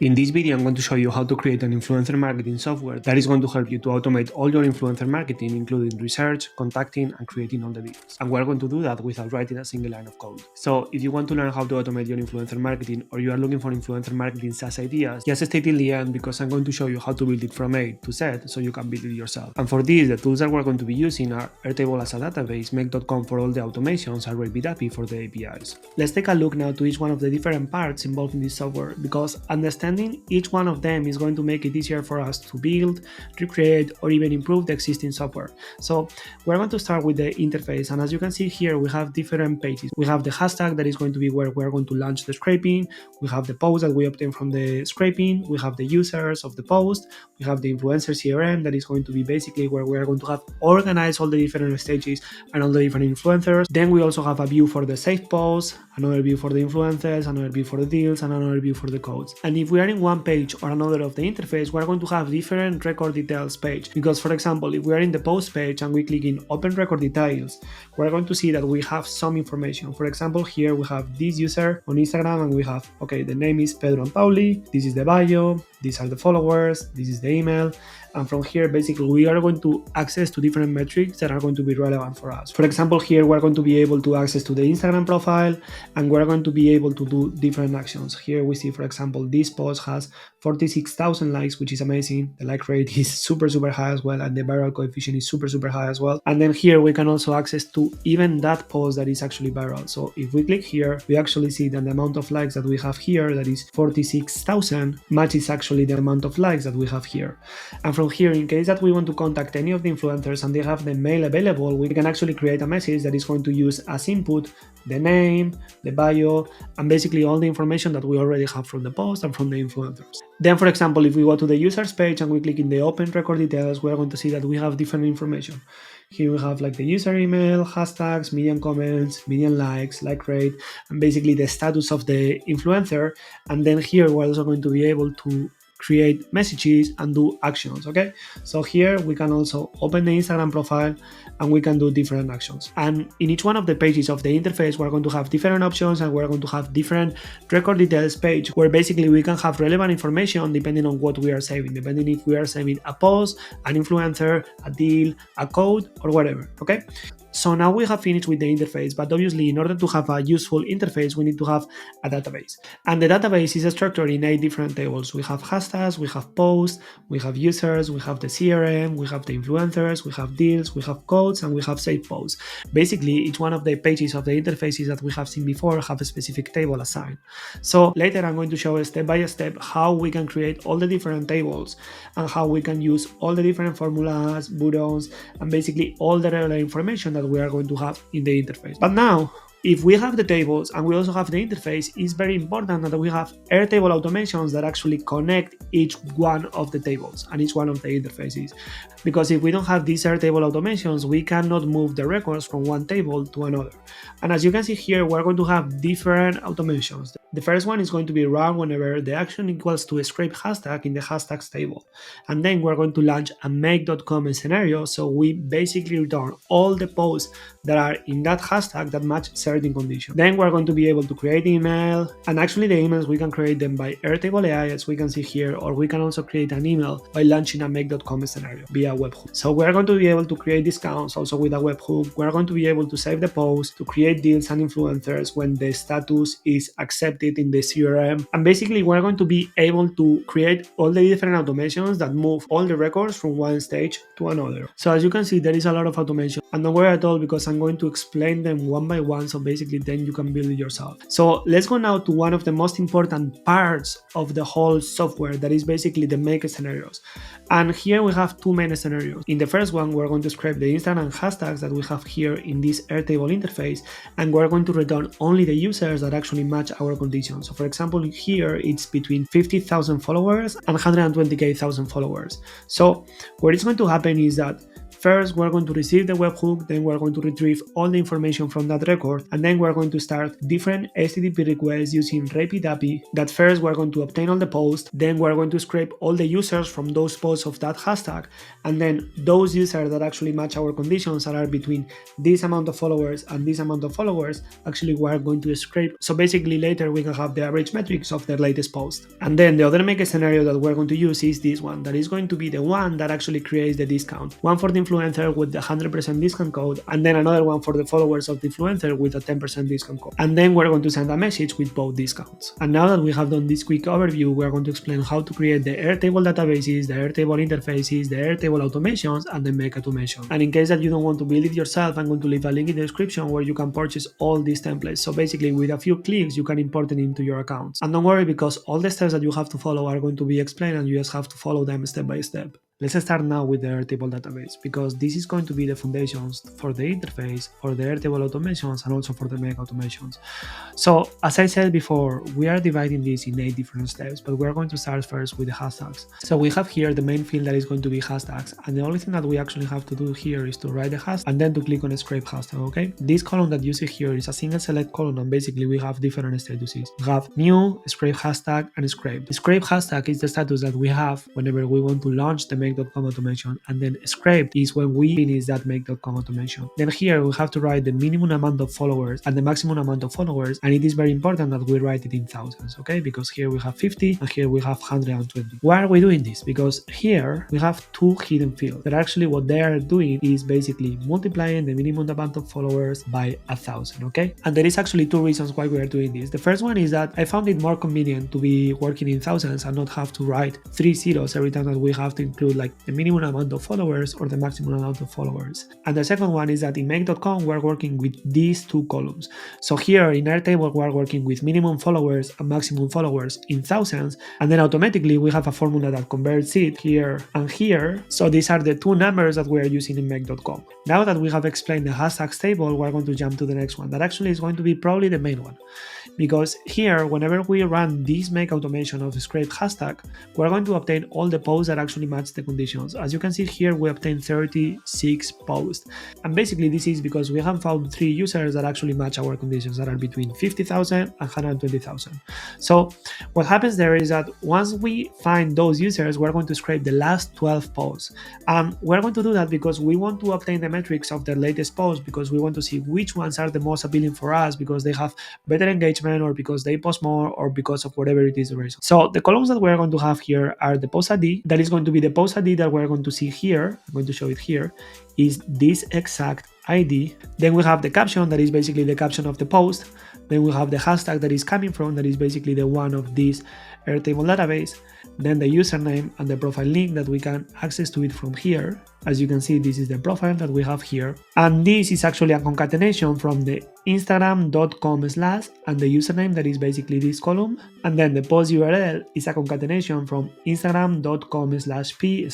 In this video, I'm going to show you how to create an influencer marketing software that is going to help you to automate all your influencer marketing, including research, contacting, and creating all the deals. And we're going to do that without writing a single line of code. So if you want to learn how to automate your influencer marketing, or you are looking for influencer marketing SaaS ideas, just stay till the end because I'm going to show you how to build it from A to Z so you can build it yourself. And for this, the tools that we're going to be using are Airtable as a database, Make.com for all the automations, and RabbitAPI for the APIs. Let's take a look now to each one of the different parts involved in this software, because understanding each one of them is going to make it easier for us to build, recreate, or even improve the existing software. So we're going to start with the interface, and as you can see here, we have different pages. We have the hashtag that is going to be where we're going to launch the scraping. We have the post that we obtain from the scraping. We have the users of the post. We have the influencer CRM that is going to be basically where we're going to have organized all the different stages and all the different influencers. Then we also have a view for the saved posts, another view for the influencers, another view for the deals, and another view for the codes. And if we are in one page or another of the interface, we're going to have different record details page. Because for example, if we are in the post page and we click in open record details, we're going to see that we have some information. For example, here we have this user on Instagram and we have, okay, the name is Pedro and Pauli, this is the bio, these are the followers, this is the email. And from here, basically, we are going to access to different metrics that are going to be relevant for us. For example, here, we're going to be able to access to the Instagram profile, and we're going to be able to do different actions. Here we see, for example, this post has 46,000 likes, which is amazing. The like rate is super high as well, and the viral coefficient is super high as well. And then here we can also access to even that post that is actually viral. So if we click here, we actually see that the amount of likes that we have here, that is 46,000, matches actually the amount of likes that we have here. And from here, in case that we want to contact any of the influencers and they have the mail available, we can actually create a message that is going to use as input the name, the bio, and basically all the information that we already have from the post and from the influencers. Then, for example, if we go to the users page and we click in the open record details, we're going to see that we have different information. Here we have like the user email, hashtags, median comments, median likes, like rate, and basically the status of the influencer. And then here we're also going to be able to create messages and do actions. Okay, so here we can also open the Instagram profile and we can do different actions. And in each one of the pages of the interface, we're going to have different options, and we're going to have different record details page where basically we can have relevant information depending on what we are saving, depending if we are saving a post, an influencer, a deal, a code, or whatever. Okay, so now we have finished with the interface, but obviously in order to have a useful interface, we need to have a database. And the database is structured in 8 different tables. We have hashtags, we have posts, we have users, we have the CRM, we have the influencers, we have deals, we have codes, and we have saved posts. Basically, each one of the pages of the interfaces that we have seen before have a specific table assigned. So later I'm going to show step by step how we can create all the different tables and how we can use all the different formulas, buttons, and basically all the relevant information that we are going to have in the interface. But now, if we have the tables and we also have the interface, it's very important that we have Airtable Automations that actually connect each one of the tables and each one of the interfaces. Because if we don't have these Airtable Automations, we cannot move the records from one table to another. And as you can see here, we're going to have different automations. The first one is going to be run whenever the action equals to a scrape hashtag in the hashtags table. And then we're going to launch a make.com scenario, so we basically return all the posts that are in that hashtag that match certain conditions. Then we're going to be able to create email, and actually the emails we can create them by Airtable AI, as we can see here, or we can also create an email by launching a make.com scenario via webhook. So we're going to be able to create discounts also with a webhook. We're going to be able to save the post, to create deals and influencers when the status is accepted in the CRM. And basically we're going to be able to create all the different automations that move all the records from one stage to another. So as you can see, there is a lot of automation, and don't worry at all because I'm going to explain them one by one, so basically then you can build it yourself. So let's go now to one of the most important parts of the whole software, that is basically the make scenarios. And here we have 2 main scenarios. In the first one, we're going to scrape the Instagram hashtags that we have here in this Airtable interface, and we're going to return only the users that actually match our conditions. So for example, here it's between 50,000 followers and 120,000 followers. So what is going to happen is that first we're going to receive the webhook, then we're going to retrieve all the information from that record, and then we're going to start different HTTP requests using Rapid API. That first we're going to obtain all the posts, then we're going to scrape all the users from those posts of that hashtag, and then those users that actually match our conditions that are between this amount of followers and this amount of followers, actually we're going to scrape. So basically later we can have the average metrics of their latest post. And then the other make scenario that we're going to use is this one, that is going to be the one that actually creates the discount. One for the influencer with the 100% discount code, and then another one for the followers of the influencer with a 10% discount code. And then we're going to send a message with both discounts. And now that we have done this quick overview, we're going to explain how to create the Airtable Databases, the Airtable Interfaces, the Airtable Automations, and the Make Automation. And in case that you don't want to build it yourself, I'm going to leave a link in the description where you can purchase all these templates. So basically with a few clicks, you can import it into your accounts. And don't worry, because all the steps that you have to follow are going to be explained and you just have to follow them step by step. Let's start now with the Airtable database, because this is going to be the foundations for the interface, for the Airtable automations, and also for the Make automations. So as I said before, we are dividing this in 8 different steps, but we're going to start first with the hashtags. So we have here the main field that is going to be hashtags, and the only thing that we actually have to do here is to write the hashtag and then to click on scrape hashtag, okay? This column that you see here is a single select column, and basically we have different statuses. We have new, scrape hashtag, and scrape. The scrape hashtag is the status that we have whenever we want to launch the Make.com automation, and then scrape is when we finish that Make.com automation. Then here we have to write the minimum amount of followers and the maximum amount of followers, and it is very important that we write it in thousands, okay? Because here we have 50 and here we have 120. Why are we doing this? Because here we have 2 hidden fields that actually what they are doing is basically multiplying the minimum amount of followers by 1,000, okay? And there is actually 2 reasons why we are doing this. The first one is that I found it more convenient to be working in thousands and not have to write 3 zeros every time that we have to include like the minimum amount of followers or the maximum amount of followers. And the second one is that in Make.com we're working with these 2 columns. So here in Airtable we're working with minimum followers and maximum followers in thousands, and then automatically we have a formula that converts it here and here. So these are the 2 numbers that we are using in Make.com. Now that we have explained the hashtags table, we're going to jump to the next one. That actually is going to be probably the main one, because here whenever we run this Make automation of scrape hashtag, we're going to obtain all the posts that actually match the conditions. As you can see here, we obtained 36 posts, and basically this is because we have found 3 users that actually match our conditions, that are between 50,000 and 120,000. So what happens there is that once we find those users, we're going to scrape the last 12 posts, and we're going to do that because we want to obtain the metrics of their latest posts, because we want to see which ones are the most appealing for us, because they have better engagement, or because they post more, or because of whatever it is the reason. So the columns that we're going to have here are the post ID, that is going to be the post ID that we're going to see here. I'm going to show it here, is this exact ID. Then we have the caption, that is basically the caption of the post. Then we have the hashtag that is coming from, that is basically the one of this Airtable database. Then the username and the profile link that we can access to it from here. As you can see, this is the profile that we have here. And this is actually a concatenation from the instagram.com/ and the username, that is basically this column. And then the post URL is a concatenation from instagram.com/p/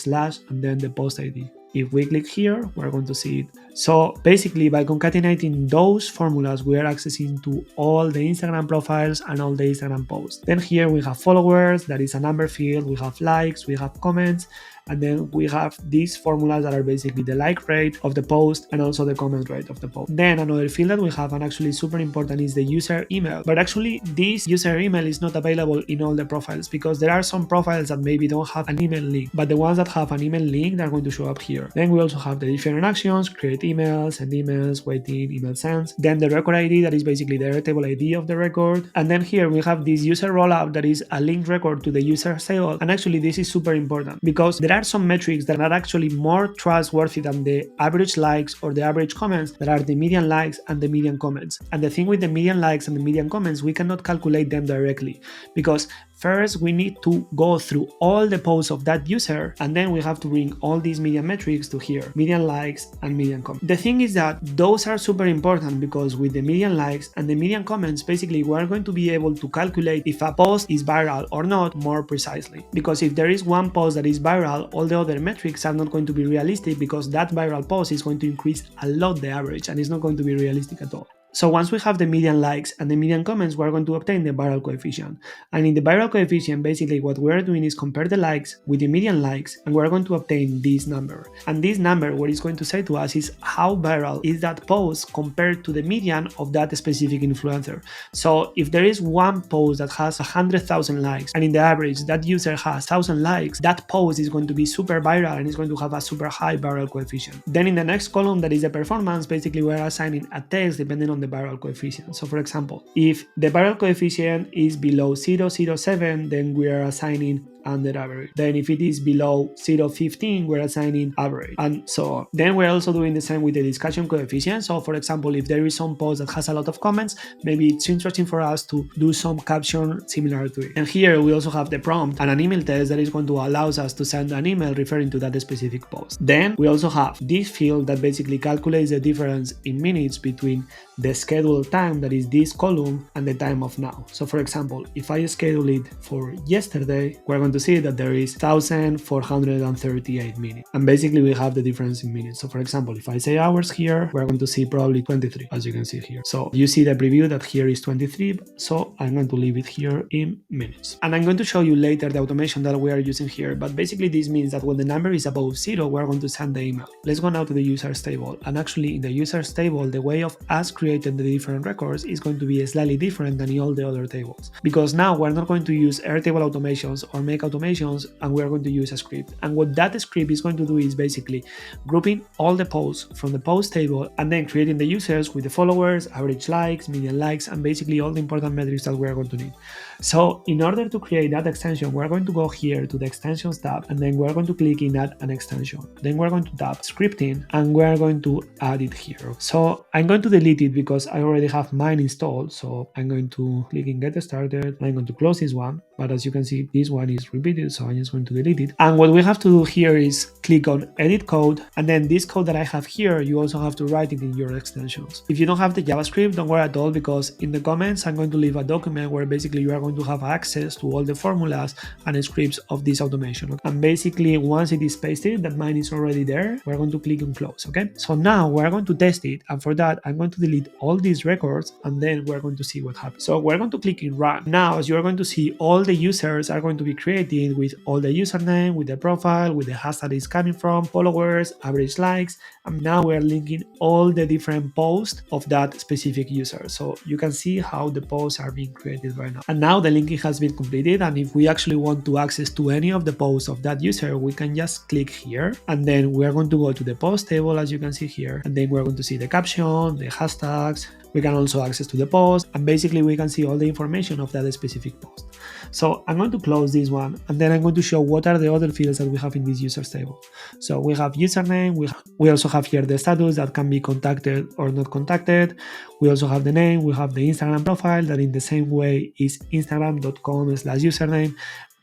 and then the post ID. If we click here, we're going to see it. So basically by concatenating those formulas, we are accessing to all the Instagram profiles and all the Instagram posts. Then here we have followers, that is a number field, we have likes, we have comments, and then we have these formulas that are basically the like rate of the post and also the comment rate of the post. Then another field that we have, and actually super important, is the user email. But actually this user email is not available in all the profiles, because there are some profiles that maybe don't have an email link, but the ones that have an email link, they're going to show up here. Then we also have the different actions: create emails, send emails, waiting, email sends. Then the record ID, that is basically the Airtable ID of the record. And then here we have this user rollup, that is a linked record to the user table. And actually this is super important, because there are some metrics that are actually more trustworthy than the average likes or the average comments, that are the median likes and the median comments. And the thing with the median likes and the median comments, we cannot calculate them directly, because first we need to go through all the posts of that user, and then we have to bring all these median metrics to here, median likes and median comments. The thing is that those are super important, because with the median likes and the median comments, basically we're going to be able to calculate if a post is viral or not more precisely. Because if there is one post that is viral, all the other metrics are not going to be realistic, because that viral post is going to increase a lot the average, and it's not going to be realistic at all. So once we have the median likes and the median comments, we're going to obtain the viral coefficient. And in the viral coefficient, basically what we're doing is compare the likes with the median likes, and we're going to obtain this number. And this number, what it's going to say to us is how viral is that post compared to the median of that specific influencer. So if there is one post that has 100,000 likes, and in the average that user has 1,000 likes, that post is going to be super viral and it's going to have a super high viral coefficient. Then in the next column, that is the performance, basically we're assigning a text depending on the viral coefficient. So for example, if the viral coefficient is below 0.007, then we are assigning under average. Then if it is below 0.15, we're assigning average, and so on. Then we're also doing the same with the discussion coefficient. So for example, if there is some post that has a lot of comments, maybe it's interesting for us to do some caption similar to it. And here we also have the prompt and an email test that is going to allow us to send an email referring to that specific post. Then we also have this field that basically calculates the difference in minutes between the scheduled time, that is this column, and the time of now. So for example, if I schedule it for yesterday, we're going to see that there is 1,438 minutes. And basically we have the difference in minutes. So for example, if I say hours here, we're going to see probably 23, as you can see here. So you see the preview that here is 23. So I'm going to leave it here in minutes. And I'm going to show you later the automation that we are using here. But basically this means that when the number is above 0, we're going to send the email. Let's go now to the users table. And actually in the users table, the way of us creating the different records is going to be slightly different than in all the other tables. Because now we're not going to use Airtable Automations or Make Automations, and we're going to use a script. And what that script is going to do is basically grouping all the posts from the post table and then creating the users with the followers, average likes, median likes, and basically all the important metrics that we're going to need. So in order to create that extension, we're going to go here to the extensions tab, and then we're going to click in add an extension. Then we're going to tap scripting, and we're going to add it here. So I'm going to delete it because I already have mine installed. So I'm going to click in get started. I'm going to close this one, but as you can see, this one is repeated, so I'm just going to delete it. And what we have to do here is click on edit code, and then this code that I have here, you also have to write it in your extensions. If you don't have the JavaScript, don't worry at all, because in the comments I'm going to leave a document where basically you are going to have access to all the formulas and scripts of this automation. And basically once it is pasted, that mine is already there, we're going to click on close. Okay, so now we're going to test it, and for that I'm going to delete all these records, and then we're going to see what happens. So we're going to click in run. Now as you're going to see, all the users are going to be created with all the username, with the profile, with the hashtag it's coming from, followers, average likes, and now we're linking all the different posts of that specific user. So you can see how the posts are being created right now. And now the linking has been completed, and if we actually want to access to any of the posts of that user, we can just click here, and then we're going to go to the post table, as you can see here, and then we're going to see the caption, the hashtags. We can also access to the post, and basically we can see all the information of that specific post. So I'm going to close this one, and then I'm going to show what are the other fields that we have in this users table. So we have username, we also have here the status that can be contacted or not contacted. We also have the name, we have the Instagram profile that in the same way is instagram.com/username.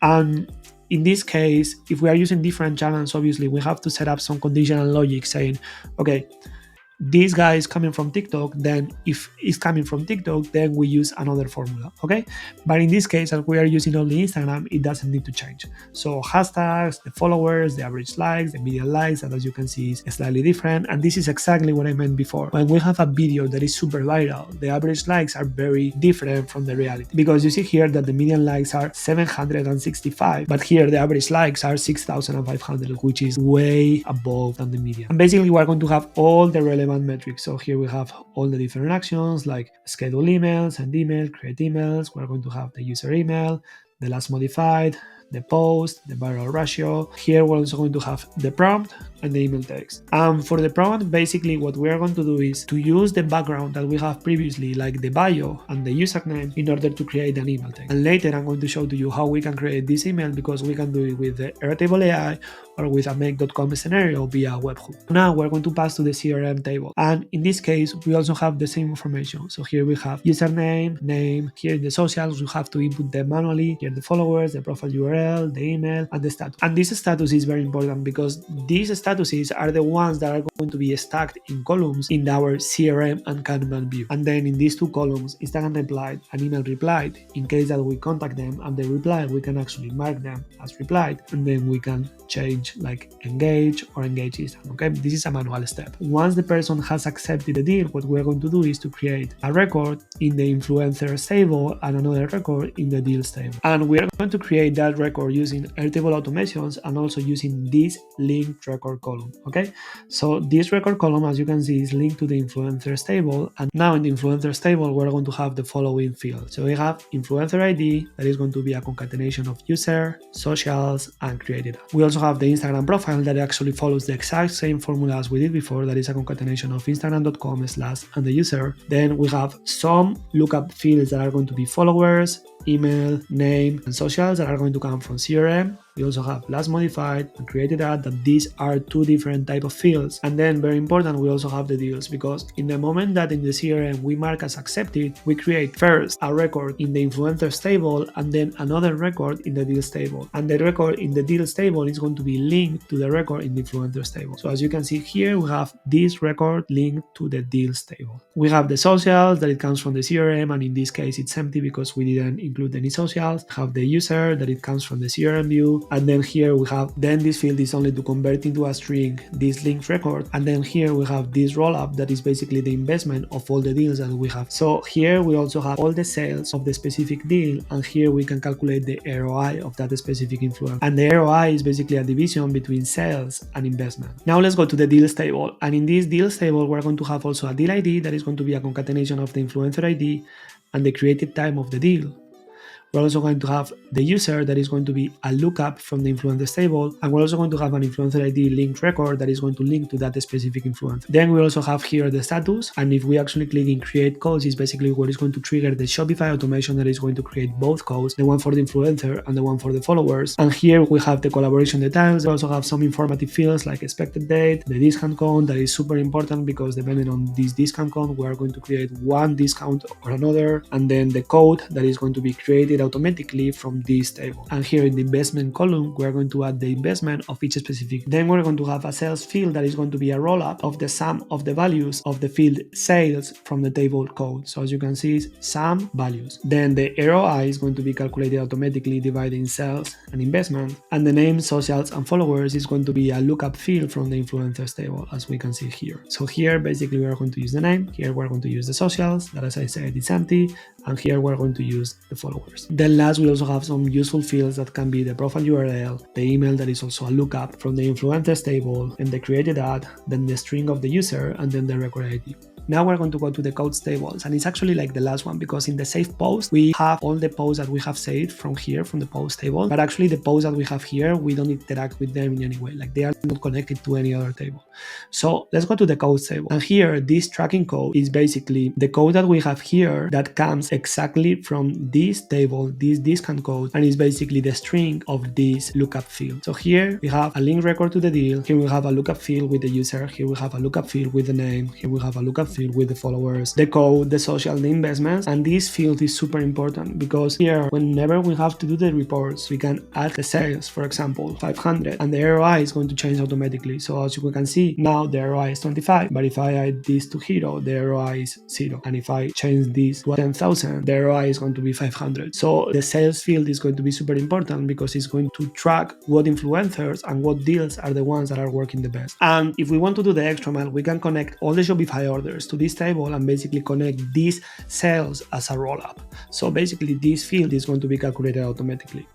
And in this case, if we are using different channels, obviously we have to set up some conditional logic saying, okay, this guy is coming from TikTok, then if it's coming from TikTok, then we use another formula, okay? But in this case, as we are using only Instagram, it doesn't need to change. So hashtags, the followers, the average likes, the median likes, and as you can see is slightly different. And this is exactly what I meant before. When we have a video that is super viral, the average likes are very different from the reality, because you see here that the median likes are 765, but here the average likes are 6,500, which is way above than the median. And basically we're going to have all the relevant metrics. So here we have all the different actions like schedule emails, send email, create emails. We're going to have the user email, the last modified, the post, the viral ratio. Here we're also going to have the prompt and the email text. For the prompt, basically what we are going to do is to use the background that we have previously, like the bio and the username, in order to create an email text. And later I'm going to show to you how we can create this email, because we can do it with the Airtable AI or with a make.com scenario via webhook. Now we're going to pass to the CRM table. And in this case, we also have the same information. So here we have username, name. Here in the socials, we have to input them manually. Here the followers, the profile URL, the email, and the status. And this status is very important because these statuses are the ones that are going to be stacked in columns in our CRM and Kanban view. And then in these two columns, Instagram replied and email replied. In case that we contact them and they reply, we can actually mark them as replied, and then we can change like engage or engage Instagram. Okay, this is a manual step. Once the person has accepted the deal, what we're going to do is to create a record in the influencers table and another record in the deals table. And we're going to create that record using Airtable Automations and also using this linked record column. Okay, so this record column, as you can see, is linked to the influencers table. And now in the influencers table, we're going to have the following fields. So we have influencer ID, that is going to be a concatenation of user, socials, and created. We also have the Instagram profile that actually follows the exact same formula as we did before. That is a concatenation of instagram.com/ and the user. Then we have some lookup fields that are going to be followers, email, name, and socials that are going to come from CRM. We also have last modified and created ad, that these are two different type of fields. And then very important, we also have the deals, because in the moment that in the CRM we mark as accepted, we create first a record in the influencers table and then another record in the deals table. And the record in the deals table is going to be linked to the record in the influencers table. So as you can see here, we have this record linked to the deals table. We have the socials that it comes from the CRM, and in this case it's empty because we didn't include any socials. We have the user that it comes from the CRM view. And then here we have, then this field is only to convert into a string this linked record. And then here we have this rollup that is basically the investment of all the deals that we have. So here we also have all the sales of the specific deal, and here we can calculate the ROI of that specific influencer. And the ROI is basically a division between sales and investment. Now let's go to the deals table. And in this deals table, we're going to have also a deal ID that is going to be a concatenation of the influencer ID and the created time of the deal. We're also going to have the user that is going to be a lookup from the influencers table, and we're also going to have an influencer ID linked record that is going to link to that specific influencer. Then we also have here the status, and if we actually click in create codes, is basically what is going to trigger the Shopify automation that is going to create both codes, the one for the influencer and the one for the followers. And here we have the collaboration details. We also have some informative fields like expected date, the discount code that is super important because depending on this discount code, we are going to create one discount or another, and then the code that is going to be created automatically from this table. And here in the investment column, we're going to add the investment of each specific. Then we're going to have a sales field that is going to be a roll-up of the sum of the values of the field sales from the table code. So as you can see, it's sum values. Then the ROI is going to be calculated automatically dividing sales and investment. And the name, socials, and followers is going to be a lookup field from the influencers table, as we can see here. So here, basically, we are going to use the name. Here, we're going to use the socials, that as I said, is empty. And here, we're going to use the followers. Then last, we also have some useful fields that can be the profile URL, the email that is also a lookup from the influencers table, and the created ad, then the string of the user, and then the record ID. Now we're going to go to the codes tables, and it's actually like the last one because in the save post, we have all the posts that we have saved from here, from the post table, but actually the posts that we have here, we don't interact with them in any way, like they are not connected to any other table. So let's go to the codes table, and here this tracking code is basically the code that we have here that comes exactly from this table, this discount code, and is basically the string of this lookup field. So here we have a link record to the deal, here we have a lookup field with the user, here we have a lookup field with the name, here we have a lookup field with the followers, the code, the social, the investments. And this field is super important because here, whenever we have to do the reports, we can add the sales, for example, 500, and the ROI is going to change automatically. So as you can see, now the ROI is 25, but if I add this to hero, the ROI is 0. And if I change this to 10,000, the ROI is going to be 500. So the sales field is going to be super important because it's going to track what influencers and what deals are the ones that are working the best. And if we want to do the extra mile, we can connect all the Shopify orders to this table and basically connect these sales as a roll-up. So basically this field is going to be calculated automatically.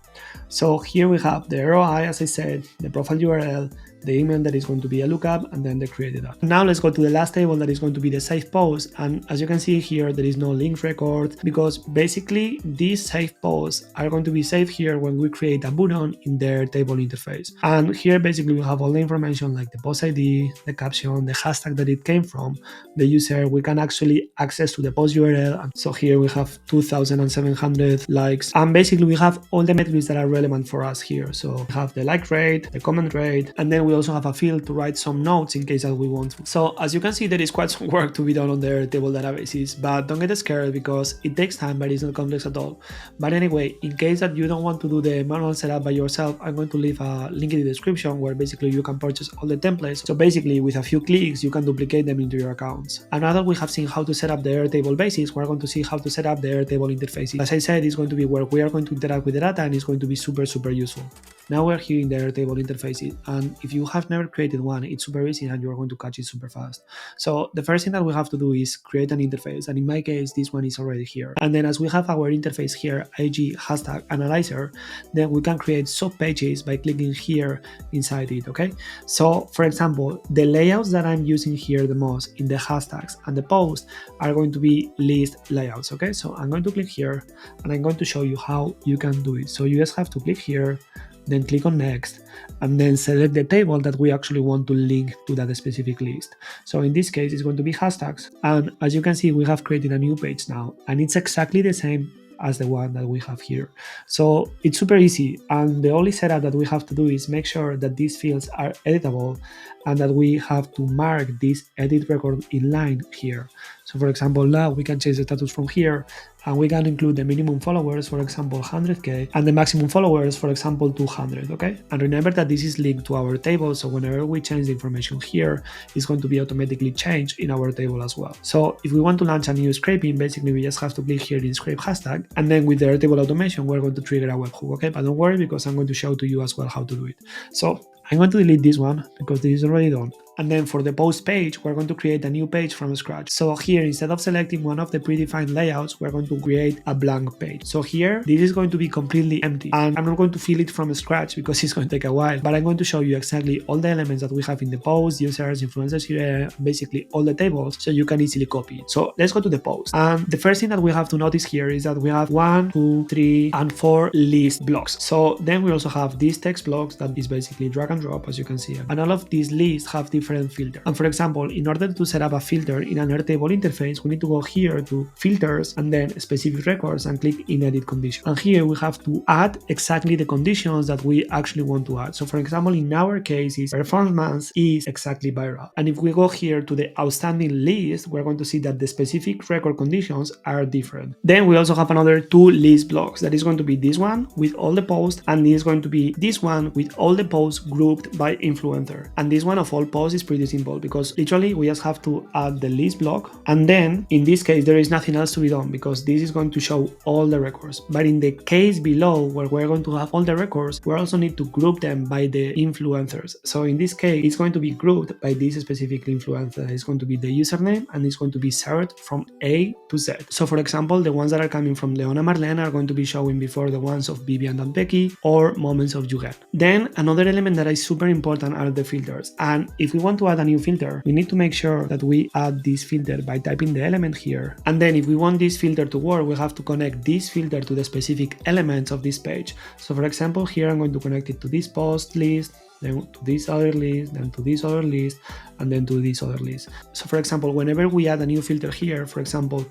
So here we have the ROI, as I said, the profile URL, the email that is going to be a lookup, and then the created app. Now let's go to the last table that is going to be the save post. And as you can see here, there is no link record because basically these save posts are going to be saved here when we create a button in the Airtable interface. And here basically we have all the information like the post ID, the caption, the hashtag that it came from, the user. We can actually access to the post URL. And so here we have 2,700 likes. And basically we have all the metrics that are relevant for us here. So we have the like rate, the comment rate, and then we we also have a field to write some notes in case that we want to. So as you can see, there is quite some work to be done on the Airtable databases, but don't get scared because it takes time, but it's not complex at all. But anyway, in case that you don't want to do the manual setup by yourself, I'm going to leave a link in the description where basically you can purchase all the templates. So basically with a few clicks, you can duplicate them into your accounts. And now that we have seen how to set up the Airtable basics, we're going to see how to set up the Airtable interfaces. As I said, it's going to be where we are going to interact with the data, and it's going to be super useful. Now we're here in the Airtable interfaces, and if you have never created one, it's super easy and you're going to catch it super fast. So the first thing that we have to do is create an interface, and in my case, this one is already here. And then as we have our interface here, IG hashtag analyzer, then we can create sub pages by clicking here inside it, okay? So for example, the layouts that I'm using here the most in the hashtags and the post are going to be list layouts, okay? So I'm going to click here and I'm going to show you how you can do it. So you just have to click here, then click on next, and then select the table that we actually want to link to that specific list. So in this case, it's going to be hashtags. And as you can see, we have created a new page now, and it's exactly the same as the one that we have here. So it's super easy, and the only setup that we have to do is make sure that these fields are editable and that we have to mark this edit record in line here. So for example, now we can change the status from here, and we can include the minimum followers, for example 100k, and the maximum followers, for example 200, okay? And remember that this is linked to our table, so whenever we change the information here, it's going to be automatically changed in our table as well. So if we want to launch a new scraping, basically we just have to click here in scrape hashtag, and then with the Airtable automation, we're going to trigger a webhook, okay? But don't worry, because I'm going to show to you as well how to do it. So I'm going to delete this one because this is already done. And then for the post page, we're going to create a new page from scratch. So here, instead of selecting one of the predefined layouts, we're going to create a blank page. So here, this is going to be completely empty, and I'm not going to fill it from scratch because it's going to take a while, but I'm going to show you exactly all the elements that we have in the post, users, influencers here, basically all the tables, so you can easily copy it. So let's go to the post. And the first thing that we have to notice here is that we have 1, 2, 3, and 4 list blocks. So then we also have these text blocks that is basically drag and drop, as you can see. And all of these lists have different filters. And for example, in order to set up a filter in an Airtable interface, we need to go here to filters and then specific records and click in edit condition. And here we have to add exactly the conditions that we actually want to add. So for example, in our case, is performance is exactly viral. And if we go here to the outstanding list, we're going to see that the specific record conditions are different. Then we also have another 2 list blocks. That is going to be this one with all the posts, and this is going to be this one with all the posts grouped by influencer. And this one of all posts is pretty simple because literally we just have to add the list block, and then in this case there is nothing else to be done because this is going to show all the records. But in the case below where we're going to have all the records, we also need to group them by the influencers. So in this case, it's going to be grouped by this specific influencer. It's going to be the username, and it's going to be served from A to Z. So for example, the ones that are coming from Leona Marlene are going to be showing before the ones of Vivian and Becky or Moments of Jugen. Then another element that is super important are the filters. And if we want to add a new filter, we need to make sure that we add this filter by typing the element here. And then if we want this filter to work, we have to connect this filter to the specific elements of this page. So for example, here I'm going to connect it to this post list, then to this other list, then to this other list, and then to this other list. So for example, whenever we add a new filter here, for example,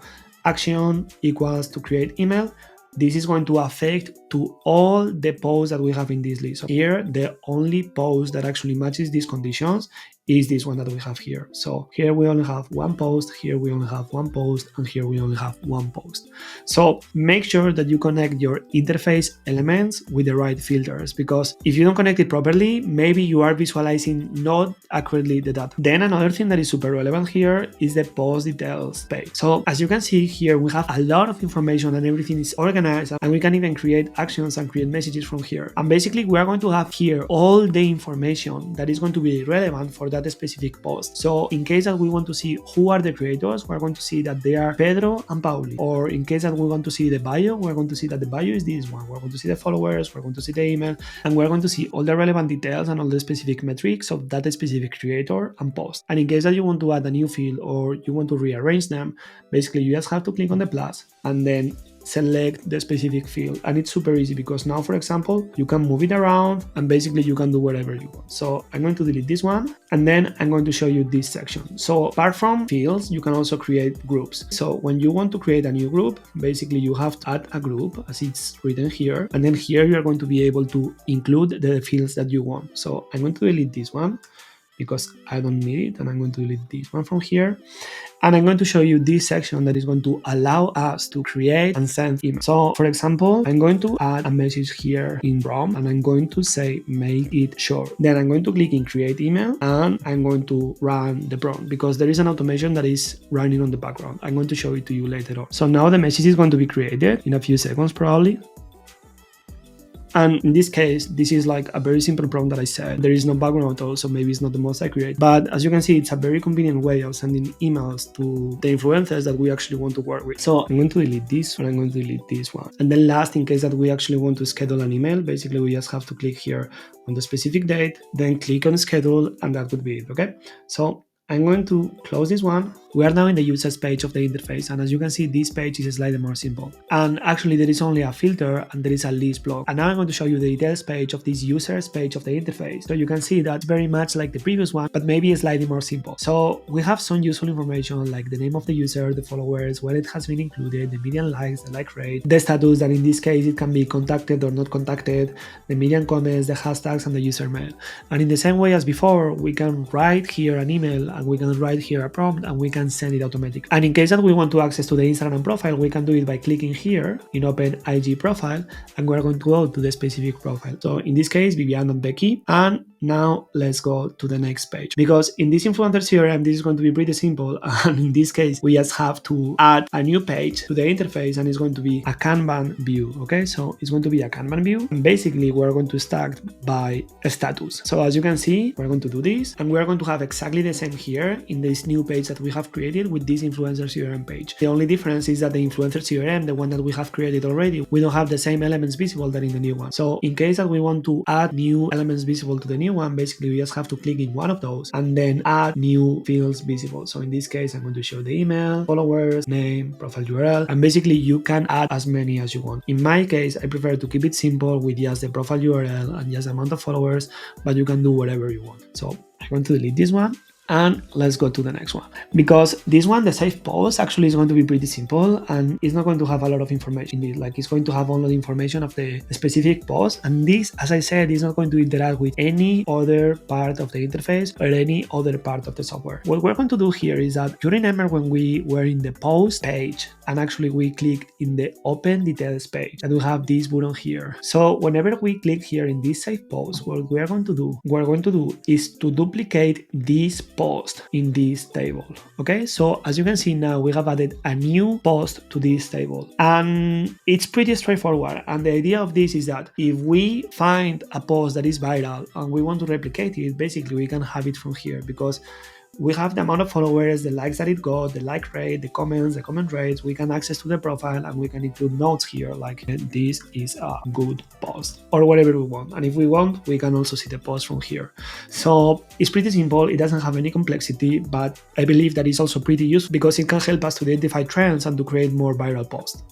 action equals to create email, this is going to affect to all the posts that we have in this list. So here, the only post that actually matches these conditions is this one that we have here. So here we only have one post, here we only have one post, and here we only have one post. So make sure that you connect your interface elements with the right filters, because if you don't connect it properly, maybe you are visualizing not accurately the data. Then another thing that is super relevant here is the post details page. So as you can see here, we have a lot of information and everything is organized, and we can even create actions and create messages from here. And basically we are going to have here all the information that is going to be relevant for that specific post. So in case that we want to see who are the creators, we're going to see that they are Pedro and Pauli. Or in case that we want to see the bio, we're going to see that the bio is this one. We're going to see the followers, we're going to see the email, and we're going to see all the relevant details and all the specific metrics of that specific creator and post. And in case that you want to add a new field or you want to rearrange them, basically you just have to click on the plus, and then select the specific field, and it's super easy because now, for example, you can move it around and basically you can do whatever you want. So I'm going to delete this one, and then I'm going to show you this section. So apart from fields, you can also create groups. So when you want to create a new group, basically you have to add a group as it's written here, and then here you are going to be able to include the fields that you want. So I'm going to delete this one because I don't need it, and I'm going to delete this one from here. And I'm going to show you this section that is going to allow us to create and send emails. So for example, I'm going to add a message here in prompt, and I'm going to say make it short. Then I'm going to click in create email, and I'm going to run the prompt because there is an automation that is running on the background. I'm going to show it to you later on. So now the message is going to be created in a few seconds probably. And in this case, this is like a very simple prompt that I said. There is no background at all, so maybe it's not the most accurate. But as you can see, it's a very convenient way of sending emails to the influencers that we actually want to work with. So I'm going to delete this, and I'm going to delete this one. And then last, in case that we actually want to schedule an email, basically we just have to click here on the specific date, then click on schedule, and that would be it, okay? So I'm going to close this one. We are now in the users page of the interface, and as you can see, this page is slightly more simple. And actually there is only a filter and there is a list block. And now I'm going to show you the details page of this users page of the interface. So you can see that's very much like the previous one, but maybe slightly more simple. So we have some useful information like the name of the user, the followers, when it has been included, the median likes, the like rate, the status, that in this case it can be contacted or not contacted, the median comments, the hashtags, and the user mail. And in the same way as before, we can write here an email, and we can write here a prompt, and we can send it automatically. And in case that we want to access to the Instagram profile, we can do it by clicking here in open IG profile, and we're going to go to the specific profile. So in this case, Vivian and Becky. And now let's go to the next page, because in this influencer CRM, this is going to be pretty simple. And in this case, we just have to add a new page to the interface, and it's going to be a Kanban view. Okay, so it's going to be a Kanban view, and basically we're going to stack by a status. So as you can see, we're going to do this, and we're going to have exactly the same here in this new page that we have created with this influencer CRM page. The only difference is that the influencer CRM, the one that we have created already, we don't have the same elements visible that in the new one. So in case that we want to add new elements visible to the new one, basically we just have to click in one of those and then add new fields visible. So in this case, I'm going to show the email, followers, name, profile URL, and basically you can add as many as you want. In my case, I prefer to keep it simple with just the profile URL and just the amount of followers, but you can do whatever you want. So I'm going to delete this one. And let's go to the next one, because this one, the save post, actually is going to be pretty simple, and it's not going to have a lot of information in it. Like, it's going to have only the information of the specific post, and this, as I said, is not going to interact with any other part of the interface or any other part of the software. What we're going to do here is that you remember when we were in the post page and actually we clicked in the open details page, and we have this button here. So whenever we click here in this save post, what we're going to do is to duplicate this post in this table. Okay, so as you can see now, we have added a new post to this table, and it's pretty straightforward. And the idea of this is that if we find a post that is viral and we want to replicate it, basically we can have it from here, because we have the amount of followers, the likes that it got, the like rate, the comments, the comment rates. We can access to the profile, and we can include notes here like this is a good post or whatever we want. And if we want, we can also see the post from here. So it's pretty simple. It doesn't have any complexity, but I believe that it's also pretty useful because it can help us to identify trends and to create more viral posts.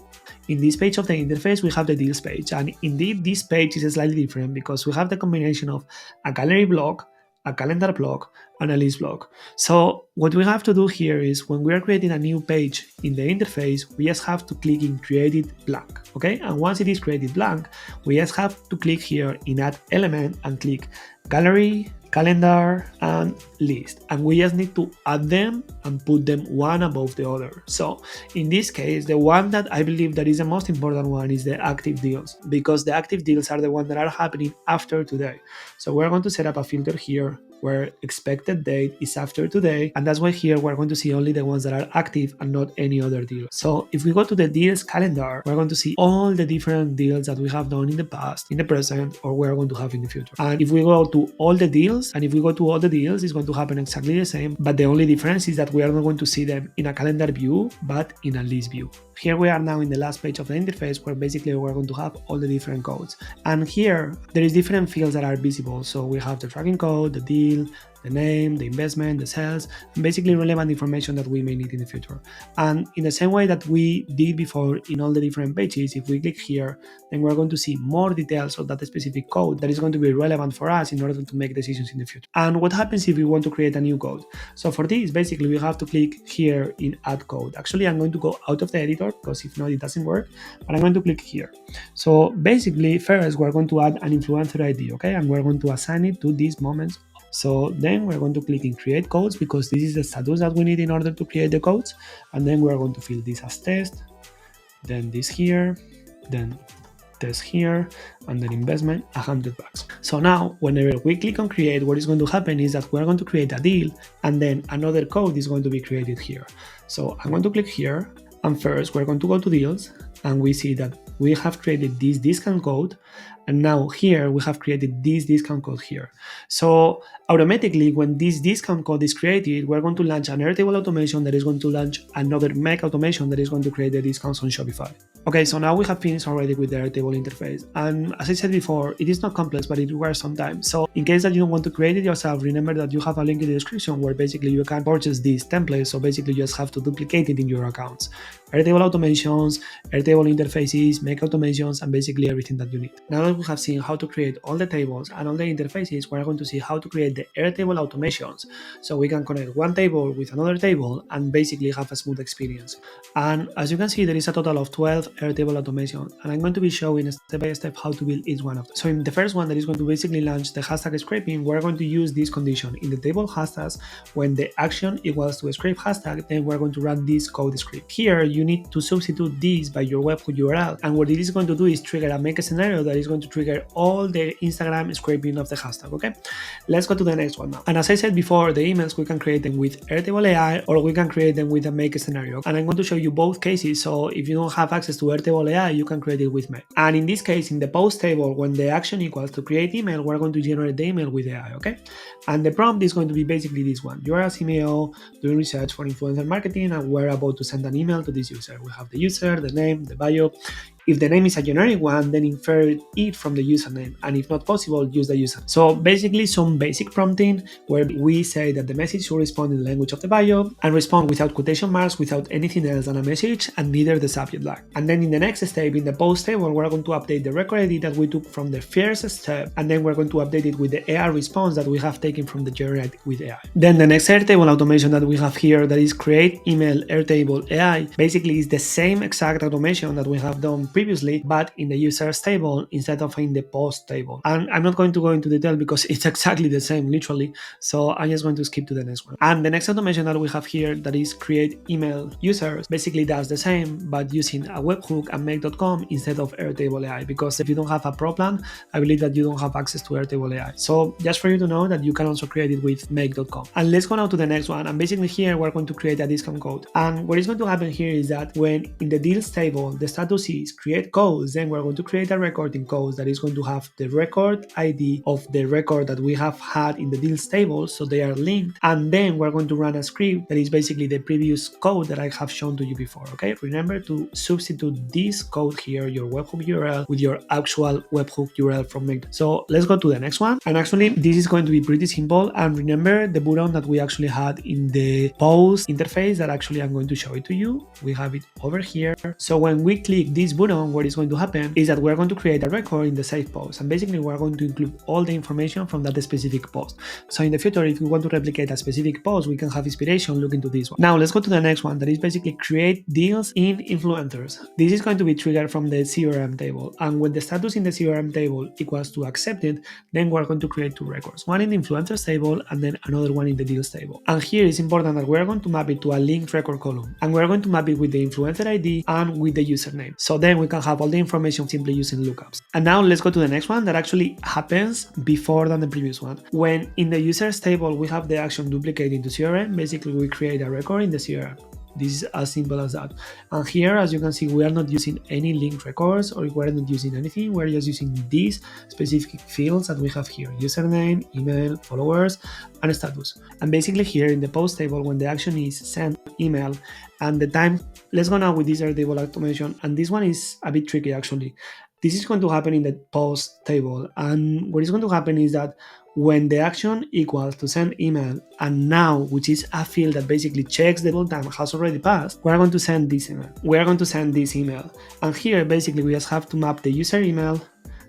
In this page of the interface, we have the deals page, and indeed this page is slightly different because we have the combination of a gallery block, a calendar block, and a list block. So what we have to do here is when we are creating a new page in the interface, we just have to click in create it blank. Okay, and once it is created blank, we just have to click here in add element and click gallery, calendar, and list, and we just need to add them and put them one above the other. So in this case, the one that I believe that is the most important one is the active deals, because the active deals are the ones that are happening after today. So we're going to set up a filter here where expected date is after today, and that's why here we're going to see only the ones that are active and not any other deal. So if we go to the deals calendar, we're going to see all the different deals that we have done in the past, in the present, or we're going to have in the future. And if we go to all the deals, it's going to happen exactly the same, but the only difference is that we are not going to see them in a calendar view, but in a list view. Here we are now in the last page of the interface, where basically we're going to have all the different codes. And here there is different fields that are visible. So we have the tracking code, the deal, the name, the investment, the sales, and basically relevant information that we may need in the future. And in the same way that we did before in all the different pages, if we click here, then we're going to see more details of that specific code that is going to be relevant for us in order to make decisions in the future. And what happens if we want to create a new code? So for this, basically, we have to click here in Add Code. Actually, I'm going to go out of the editor because if not, it doesn't work, but I'm going to click here. So basically, first, we're going to add an influencer ID, okay? And we're going to assign it to these moments. So then we're going to click in Create Codes because this is the status that we need in order to create the codes. And then we're going to fill this as test, then this here, then test here, and then investment $100. So now whenever we click on create, what is going to happen is that we're going to create a deal, and then another code is going to be created here. So I'm going to click here, and first we're going to go to deals, and we see that we have created this discount code, and now here we have created this discount code here. So automatically when this discount code is created, we're going to launch an Airtable automation that is going to launch another Make automation that is going to create the discounts on Shopify. Okay, so now we have finished already with the Airtable interface. And as I said before, it is not complex, but it requires some time. So in case that you don't want to create it yourself, remember that you have a link in the description where basically you can purchase these templates. So basically you just have to duplicate it in your accounts. Airtable automations, Airtable interfaces, Make automations, and basically everything that you need. Now that we have seen how to create all the tables and all the interfaces, we're going to see how to create the Airtable automations. So we can connect one table with another table and basically have a smooth experience. And as you can see, there is a total of 12 Airtable automations, and I'm going to be showing step by step how to build each one of them. So in the first one that is going to basically launch the hashtag scraping, we're going to use this condition. In the table hashtags, when the action equals to a scrape hashtag, then we're going to run this code script. Here, you need to substitute this by your webhook URL, and what it is going to do is trigger a make scenario that is going to trigger all the Instagram scraping of the hashtag, okay? Let's go to the next one now. And as I said before, the emails, we can create them with Airtable AI or we can create them with a make scenario. And I'm going to show you both cases, so if you don't have access to Airtable AI, you can create it with Make. And in this case, in the post table, when the action equals to create email, we're going to generate the email with AI, okay? And the prompt is going to be basically this one. You are a CMO doing research for influencer marketing, and we're about to send an email to this user. We have the user, the name, the bio. If the name is a generic one, then infer it from the username, and if not possible, use the user. So basically some basic prompting where we say that the message should respond in the language of the bio and respond without quotation marks, without anything else than a message, and neither the subject line. And then in the next step, in the post table, we're going to update the record ID that we took from the first step, and then we're going to update it with the AI response that we have taken from the generate with AI. Then the next Airtable automation that we have here, that is create email Airtable AI, basically is the same exact automation that we have done previously, but in the users table instead of in the post table. And I'm not going to go into detail because it's exactly the same, literally. So I'm just going to skip to the next one. And the next automation that we have here, that is create email users, basically does the same, but using a webhook and make.com instead of Airtable AI. Because if you don't have a pro plan, I believe that you don't have access to Airtable AI. So just for you to know that you can also create it with make.com. And let's go now to the next one. And basically here, we're going to create a discount code. And what is going to happen here is that when in the deals table, the status is create codes, then we're going to create a record in codes that is going to have the record ID of the record that we have had in the deals table, so they are linked. And then we're going to run a script that is basically the previous code that I have shown to you before, okay? Remember to substitute this code here, your webhook URL, with your actual webhook URL from Make. So let's go to the next one. And actually, this is going to be pretty simple. And remember the button that we actually had in the post interface that actually I'm going to show it to you. We have it over here. So when we click this button, what is going to happen is that we're going to create a record in the saved post, and basically we're going to include all the information from that specific post. So in the future, if we want to replicate a specific post, we can have inspiration, look into this one. Now let's go to the next one, that is basically create deals in influencers. This is going to be triggered from the CRM table, and when the status in the CRM table equals to accepted, then we're going to create two records, one in the influencers table and then another one in the deals table. And here it's important that we're going to map it to a linked record column, and we're going to map it with the influencer ID and with the username. So then we can have all the information simply using lookups. And now let's go to the next one that actually happens before than the previous one. When in the users table we have the action duplicate into CRM, basically we create a record in the CRM. This is as simple as that. And here, as you can see, we are not using any linked records, or we're not using anything. We're just using these specific fields that we have here: username, email, followers, and status. And basically here in the post table, when the action is send email and the time, let's go now with this Airtable automation. And this one is a bit tricky actually. This is going to happen in the post table. And what is going to happen is that when the action equals to send email, and now, which is a field that basically checks the time has already passed, we are going to send this email. We are going to send this email. And here, basically, we just have to map the user email,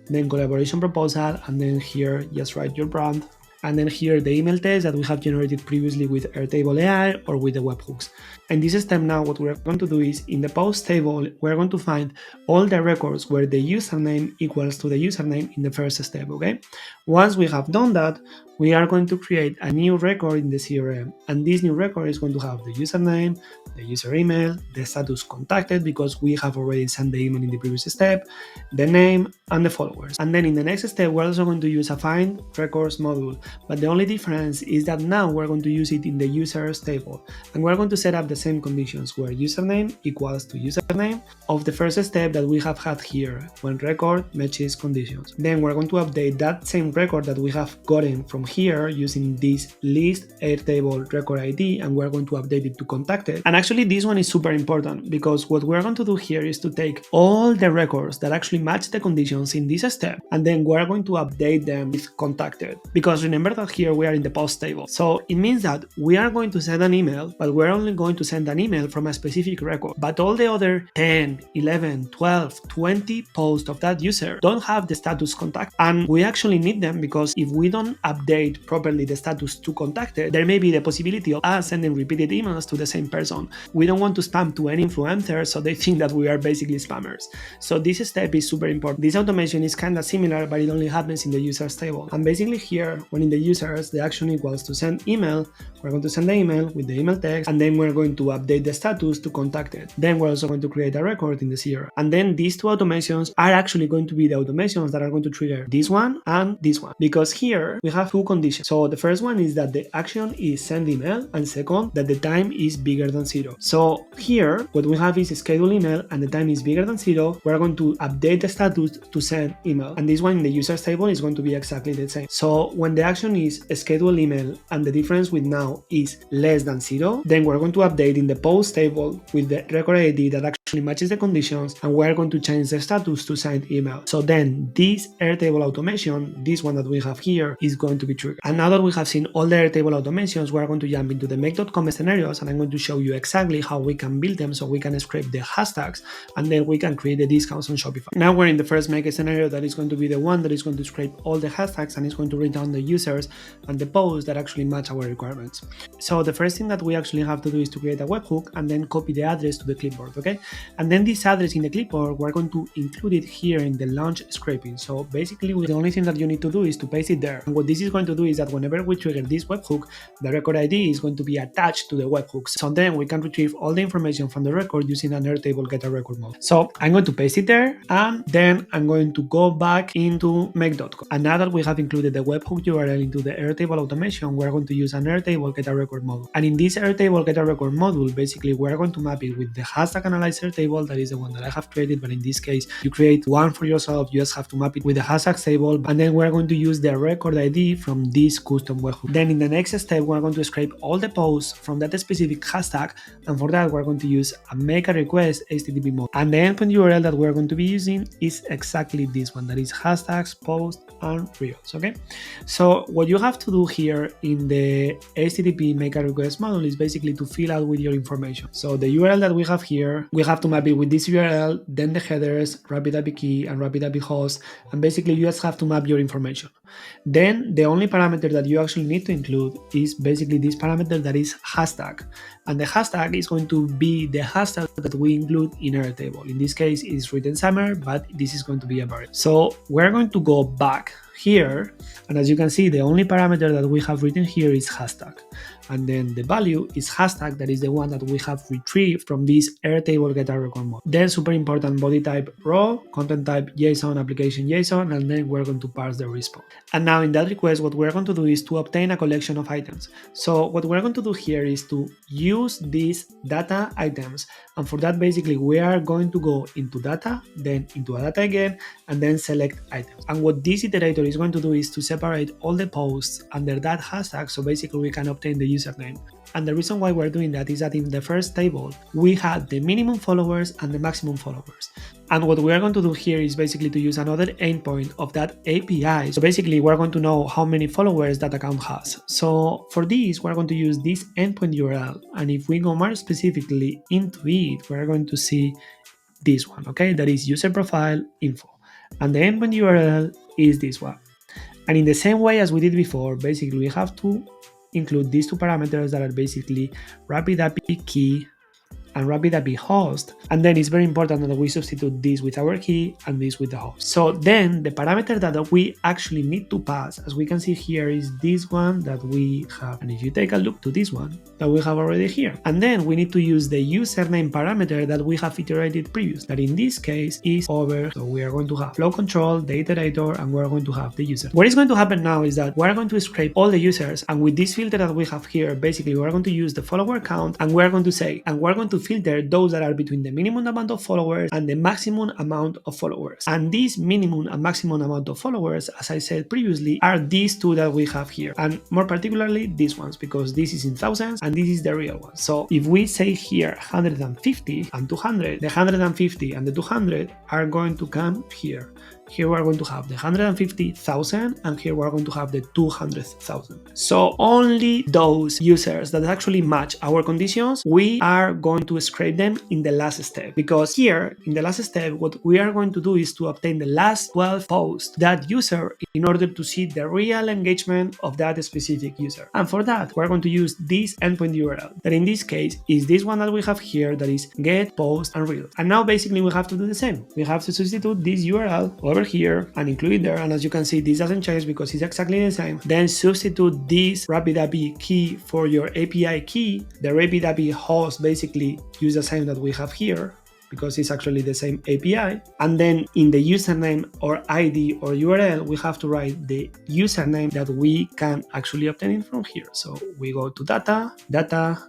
then collaboration proposal, and then here, just write your brand. And then here, the email test that we have generated previously with Airtable AI or with the webhooks. And this step now, what we're going to do is in the post table, we're going to find all the records where the username equals to the username in the first step, okay? Once we have done that, we are going to create a new record in the CRM. And this new record is going to have the username, the user email, the status contacted, because we have already sent the email in the previous step, the name, and the followers. And then in the next step, we're also going to use a find records module. But the only difference is that now we're going to use it in the users table. And we're going to set up the same conditions where username equals to username of the first step that we have had here when record matches conditions. Then we're going to update that same record that we have gotten from here using this list Airtable record ID, and we're going to update it to contacted. And actually this one is super important because what we're going to do here is to take all the records that actually match the conditions in this step, and then we're going to update them with contacted. Because remember that here we are in the post table. So it means that we are going to send an email, but we're only going to send an email from a specific record. But all the other 10, 11, 12, 20 posts of that user don't have the status contact. And we actually need them because if we don't update properly the status to contacted, there may be the possibility of us sending repeated emails to the same person. We don't want to spam to any influencer so they think that we are basically spammers. So this step is super important. This automation is kind of similar, but it only happens in the users table. And basically here, when in the users, the action equals to send email, we're going to send the email with the email text, and then we're going to update the status to contacted. Then we're also going to create a record in the CRM. And then these two automations are actually going to be the automations that are going to trigger this one and this one. Because here we have two conditions. So the first one is that the action is send email, and second, that the time is bigger than 0. So here, what we have is schedule email and the time is bigger than 0. We're going to update the status to send email. And this one in the users table is going to be exactly the same. So when the action is schedule email and the difference with now is less than 0, then we're going to update in the post table with the record ID that actually matches the conditions, and we're going to change the status to send email. So then this Airtable automation, this one that we have here, is going to be triggered. And now that we have seen all the Airtable automations, we're going to jump into the make.com scenarios, and I'm going to show you exactly how we can build them so we can scrape the hashtags and then we can create the discounts on Shopify. Now we're in the first make scenario that is going to be the one that is going to scrape all the hashtags and is going to write down the users and the posts that actually match our requirements. So the first thing that we actually have to do is to create a webhook and then copy the address to the clipboard, okay? And then this address in the clipboard, we're going to include it here in the launch scraping. So basically, the only thing that you need to do is to paste it there. And what this is going to do is that whenever we trigger this webhook, the record ID is going to be attached to the webhook. So then we can retrieve all the information from the record using an Airtable get a record mode. So I'm going to paste it there, and then I'm going to go back into make.com. And now that we have included the webhook URL into the Airtable automation, we're going to use an Airtable get a record module. And in this Airtable get a record module, basically we're going to map it with the hashtag analyzer table. That is the one that I have created, but in this case, you create one for yourself. You just have to map it with the hashtag table, and then we're going to use the record ID from this custom webhook. Then in the next step, we're going to scrape all the posts from that specific hashtag, and for that, we're going to use a make a request HTTP mode. And the endpoint URL that we're going to be using is exactly this one, that is hashtags, post, and reels, okay? So what you have to do here in the HTTP make a request module is basically to fill out with your information. So the URL that we have here, we have to map it with this URL, then the headers, RapidAPI key, and RapidAPI host, and basically you just have to map your information. Then the only parameter that you actually need to include is basically this parameter that is hashtag. And the hashtag is going to be the hashtag that we include in Airtable. In this case, it's written somewhere, but this is going to be a variable. So we're going to go back here, and as you can see, the only parameter that we have written here is hashtag. And then the value is hashtag, that is the one that we have retrieved from this Airtable get a record mode. Then super important, body type raw, content type JSON, application JSON, and then we're going to parse the response. And now in that request, what we're going to do is to obtain a collection of items. So what we're going to do here is to use these data items. And for that, basically, we are going to go into data, then into a data again, and then select items. And what this iterator is going to do is to separate all the posts under that hashtag. So basically we can obtain the username. And the reason why we're doing that is that in the first table, we had the minimum followers and the maximum followers. And what we are going to do here is basically to use another endpoint of that API. So basically, we're going to know how many followers that account has. So for this, we're going to use this endpoint URL. And if we go more specifically into it, we're going to see this one, okay? That is user profile info. And the endpoint URL is this one. And in the same way as we did before, basically we have to include these two parameters that are basically RapidAPI key and RapidAPI host, and then it's very important that we substitute this with our key and this with the host. So then the parameter that we actually need to pass, as we can see here, is this one that we have. And if you take a look to this one that we have already here, and then we need to use the username parameter that we have iterated previous, that in this case is over. So we are going to have flow control, the iterator, and we're going to have the user. What is going to happen now is that we're going to scrape all the users, and with this filter that we have here, basically we're going to use the follower count, and we're going to say, and we're going to filter those that are between the minimum amount of followers and the maximum amount of followers. And this minimum and maximum amount of followers, as I said previously, are these two that we have here, and more particularly these ones, because this is in thousands and this is the real one. So if we say here 150 and 200, the 150 and the 200 are going to come here. Here we're going to have the 150,000 and here we're going to have the 200,000. So only those users that actually match our conditions, we are going to scrape them in the last step, because here in the last step, what we are going to do is to obtain the last 12 posts that user in order to see the real engagement of that specific user. And for that, we're going to use this endpoint URL, that in this case is this one that we have here, that is get, post, and real. And now basically we have to do the same. We have to substitute this URL over here and include it there, and as you can see, this doesn't change because it's exactly the same. Then substitute this RapidAPI key for your API key. The RapidAPI host basically use the same that we have here, because it's actually the same API. And then in the username or ID or URL, we have to write the username that we can actually obtain it from here. So we go to data,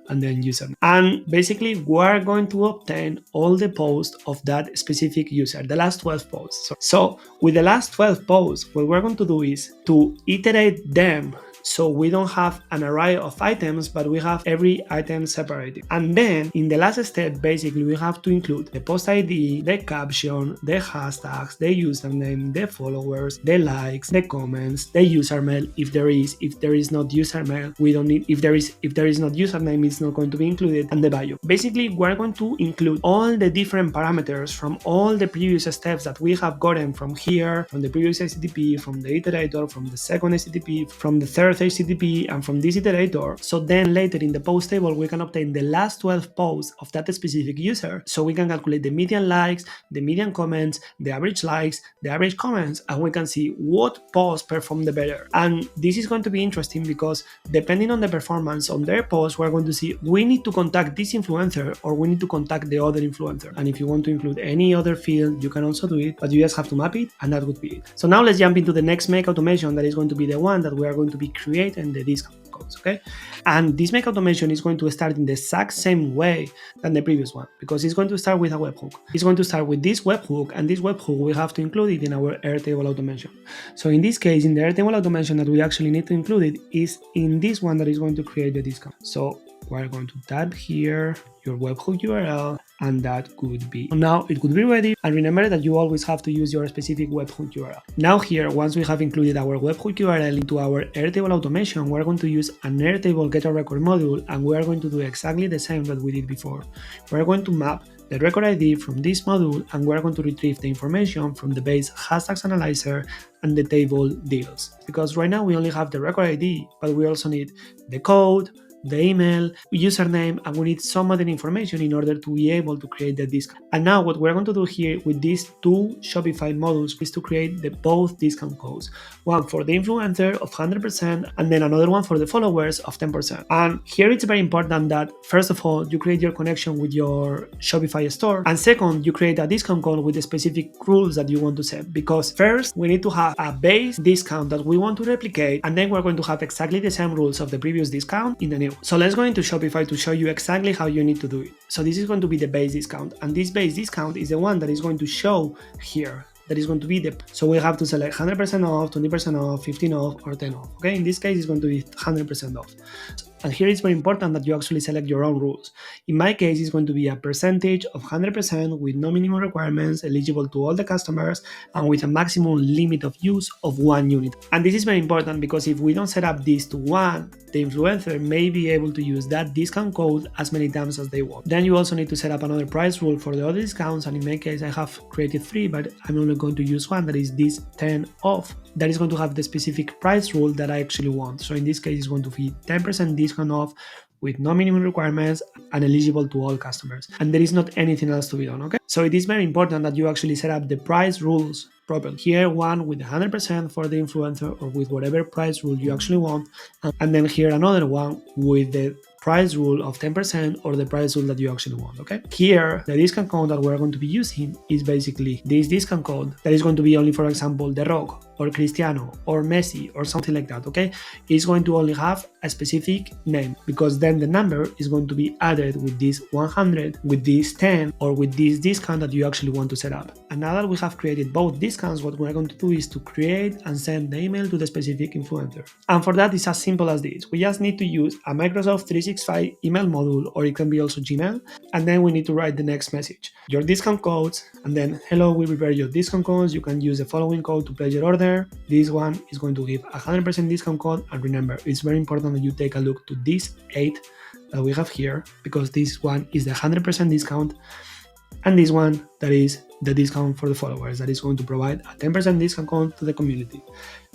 and then username. And basically we're going to obtain all the posts of that specific user, the last 12 posts. So with the last 12 posts, what we're going to do is to iterate them, so we don't have an array of items, but we have every item separated. And then in the last step, basically we have to include the post ID, the caption, the hashtags, the username, the followers, the likes, the comments, the user mail if there is. If there is not user mail, we don't need. If there is not username, it's not going to be included, and the bio. Basically, we're going to include all the different parameters from all the previous steps that we have gotten from here, from the previous HTTP, from the iterator, from the second HTTP, from the third HTTP, and from this iterator. So then later in the post table, we can obtain the last 12 posts of that specific user. So we can calculate the median likes, the median comments, the average likes, the average comments, and we can see what post performed the better. And this is going to be interesting because depending on the performance on their post, we're going to see we need to contact this influencer or we need to contact the other influencer. And if you want to include any other field, you can also do it, but you just have to map it, and that would be it. So now let's jump into the next make automation, that is going to be the one that we are going to be creating the discount codes, okay? And this make automation is going to start in the exact same way than the previous one, because it's going to start with a webhook. It's going to start with this webhook, and this webhook we have to include it in our Airtable automation. So in this case, in the Airtable automation that we actually need to include it is in this one that is going to create the discount. So we're going to type here your webhook URL, and that could be, now it could be ready. And remember that you always have to use your specific webhook URL. Now here, once we have included our webhook URL into our Airtable automation, we're going to use an Airtable get a record module, and we are going to do exactly the same that we did before. We're going to map the record ID from this module, and we're going to retrieve the information from the base hashtags analyzer and the table deals. Because right now we only have the record ID, but we also need the code, the email, username, and we need some other information in order to be able to create the discount. And now what we're going to do here with these two Shopify modules is to create both discount codes. One for the influencer of 100% and then another one for the followers of 10%. And here it's very important that first of all, you create your connection with your Shopify store. And second, you create a discount code with the specific rules that you want to set. Because first, we need to have a base discount that we want to replicate. And then we're going to have exactly the same rules of the previous discount in the new. So let's go into Shopify to show you exactly how you need to do it. So this is going to be the base discount, and this base discount is the one that is going to show here. That is going to be so we have to select 100% off, 20% off, 15% off, or 10% off. Okay, in this case, it's going to be 100% off. And here it's very important that you actually select your own rules. In my case, it's going to be a percentage of 100% with no minimum requirements, eligible to all the customers, and with a maximum limit of use of 1 unit. And this is very important because if we don't set up this to 1, the influencer may be able to use that discount code as many times as they want. Then you also need to set up another price rule for the other discounts, and in my case I have created 3, but I'm only going to use one, that is this 10 off. That is going to have the specific price rule that I actually want. So in this case it's going to be 10% discount off with no minimum requirements and eligible to all customers. And there is not anything else to be done, okay? So it is very important that you actually set up the price rules properly. Here, one with 100% for the influencer or with whatever price rule you actually want. And then here another one with the price rule of 10% or the price rule that you actually want, okay? Here, the discount code that we're going to be using is basically this discount code that is going to be only, for example, The Rock or Cristiano or Messi or something like that, okay? It's going to only have a specific name because then the number is going to be added with this 100, with this 10, or with this discount that you actually want to set up. And now that we have created both discounts, what we're going to do is to create and send the email to the specific influencer. And for that, it's as simple as this. We just need to use a Microsoft 365 email module, or it can be also Gmail, and then we need to write the next message. Your discount codes, and then, hello, we prepare your discount codes. You can use the following code to place your order. This one is going to give 100% discount code, and remember, it's very important that you take a look to this 8 that we have here, because this one is the 100% discount, and this one that is the discount for the followers, that is going to provide a 10% discount code to the community.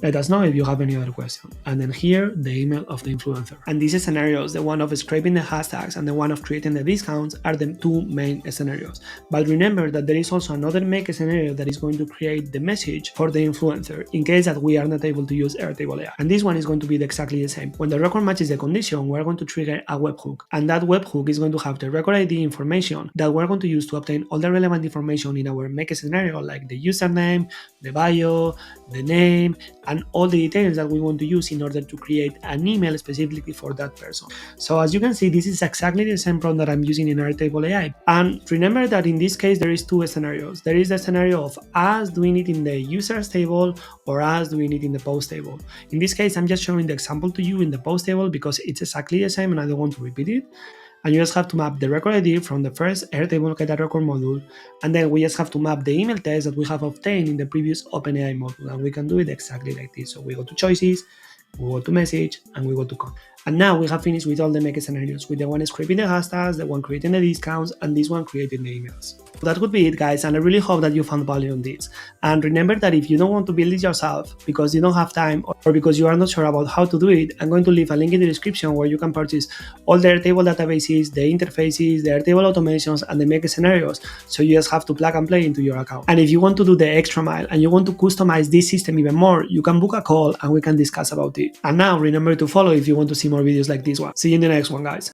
Let us know if you have any other question. And then here, the email of the influencer. And these scenarios, the one of scraping the hashtags and the one of creating the discounts, are the two main scenarios. But remember that there is also another make scenario that is going to create the message for the influencer in case that we are not able to use Airtable AI. And this one is going to be exactly the same. When the record matches the condition, we're going to trigger a webhook. And that webhook is going to have the record ID information that we're going to use to obtain all the relevant information in our make scenario, like the username, the bio, the name, and all the details that we want to use in order to create an email specifically for that person. So as you can see, this is exactly the same prompt that I'm using in Airtable AI. And remember that in this case, there is two scenarios. There is the scenario of us doing it in the users table or us doing it in the post table. In this case, I'm just showing the example to you in the post table because it's exactly the same and I don't want to repeat it. And you just have to map the record ID from the first Airtable Get a Record module, and then we just have to map the email test that we have obtained in the previous OpenAI module, and we can do it exactly like this. So we go to choices, we go to message, and we go to content. And now we have finished with all the make scenarios, with the one scraping the hashtags, the one creating the discounts, and this one creating the emails. So that would be it, guys, and I really hope that you found value in this. And remember that if you don't want to build it yourself because you don't have time or because you are not sure about how to do it, I'm going to leave a link in the description where you can purchase all the Airtable databases, the interfaces, the Airtable automations, and the make scenarios. So you just have to plug and play into your account. And if you want to do the extra mile and you want to customize this system even more, you can book a call and we can discuss about it. And now remember to follow if you want to see more videos like this one. See you in the next one, guys.